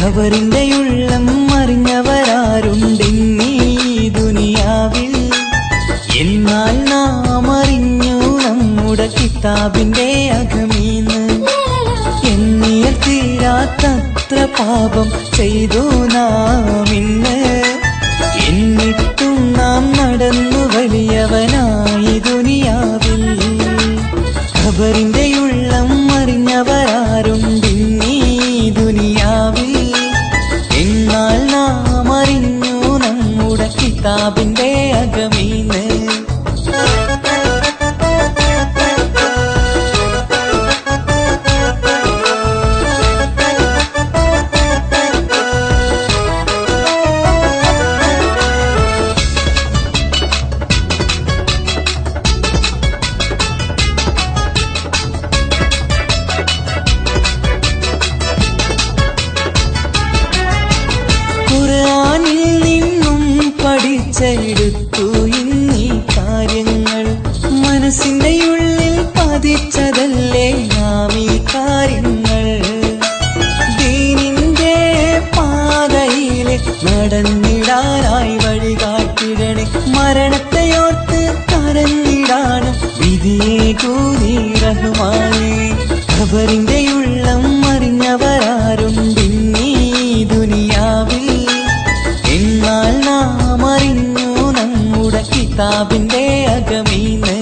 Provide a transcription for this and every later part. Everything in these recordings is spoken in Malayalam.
ഖബറിന്റെ ഉള്ളം അറിഞ്ഞവരാരുണ്ടെന്നീ ദുനിയാവിൽ. എന്നാൽ നാം അറിഞ്ഞു നമ്മുടെ കിതാബിന്റെ അകമീന്ന്. എണ്ണിയാൽ തീരാത്തത്ര പാപം ചെയ്തു നാം ഇന്ന്. എന്നിട്ടും നാം നടന്നു വലിയവനായി ദുനിയാവിൽ. ഖബറിന്റെ ഉള്ളം അറിഞ്ഞവരാരുണ്ടെന്നീ ദുനിയാവിൽ. എന്നാൽ നാം അറിഞ്ഞു നമ്മുടെ കിതാബിന്റെ അകമീന്ന്. ഖുർആനിൽ നിന്നും പഠിച്ചെടുത്തു ഇന്നീ കാര്യങ്ങൾ. മനസ്സിന്റെ ഉള്ളിൽ പതിച്ചതല്ലേ നാം ഈ കാര്യങ്ങൾ. ദീനിന്റെ പാതയിലെ നടന്നിടാനായി വഴികാട്ടിടണേ. മരണത്തെയോർത്ത് കരഞ്ഞിടാനും വിധിയെ കൂടി റഹ്മാനേ. ഖബറിന്റെ ഉള്ളം അറിഞ്ഞവരാരുണ്ടെന്നീ ദുനിയാവിൽ. എന്നാൽ നാം അറിഞ്ഞു നമ്മുടെ കിതാബിന്റെ അകമീന്ന്.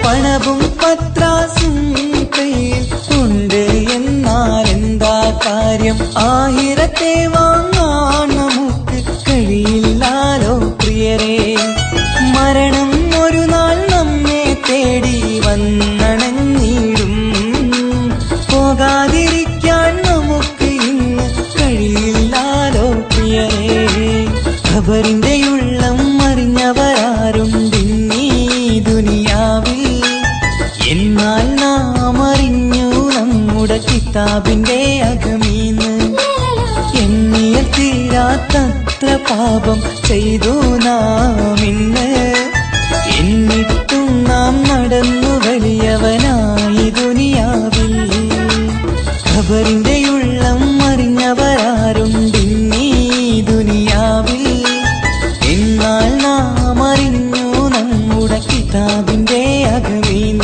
പണവും പത്രാസും കയ്യിൽ ഉണ്ട്. എന്നാൽ എന്താ കാര്യം? ആയിരത്തെ വാങ്ങാൻ നമുക്ക് കഴിയില്ലാലോ പ്രിയരേ. മരണം ഒരു നാൾ നമ്മെ തേടി വന്നണഞ്ഞിടും. പോകാതിരിക്കാൻ നമുക്ക് ഇന്ന് കഴിയില്ലാലോ പ്രിയരേ. ഖബറിന്റെ ഉള്ളം അറിഞ്ഞവരാരുണ്ടെന്നീ ദുനിയാവിൽ. എന്നാൽ നാം അറിഞ്ഞു നമ്മുടെ കിതാബിന്റെ അകമീന്ന്. എണ്ണിയാൽ തീരാത്തത്ര പാപം ചെയ്തു നാം ഇന്ന്. എന്നിട്ടും നാം നടന്നു വലിയവനായി ദുനിയാവിൽ. ഖബറിന്റെ ഉള്ളം അറിഞ്ഞവരാരുണ്ടെന്നീ ദുനിയാവിൽ. എന്നാൽ നാം അറിഞ്ഞു നമ്മുടെ കിതാബിന്റെ അകമീന്ന്.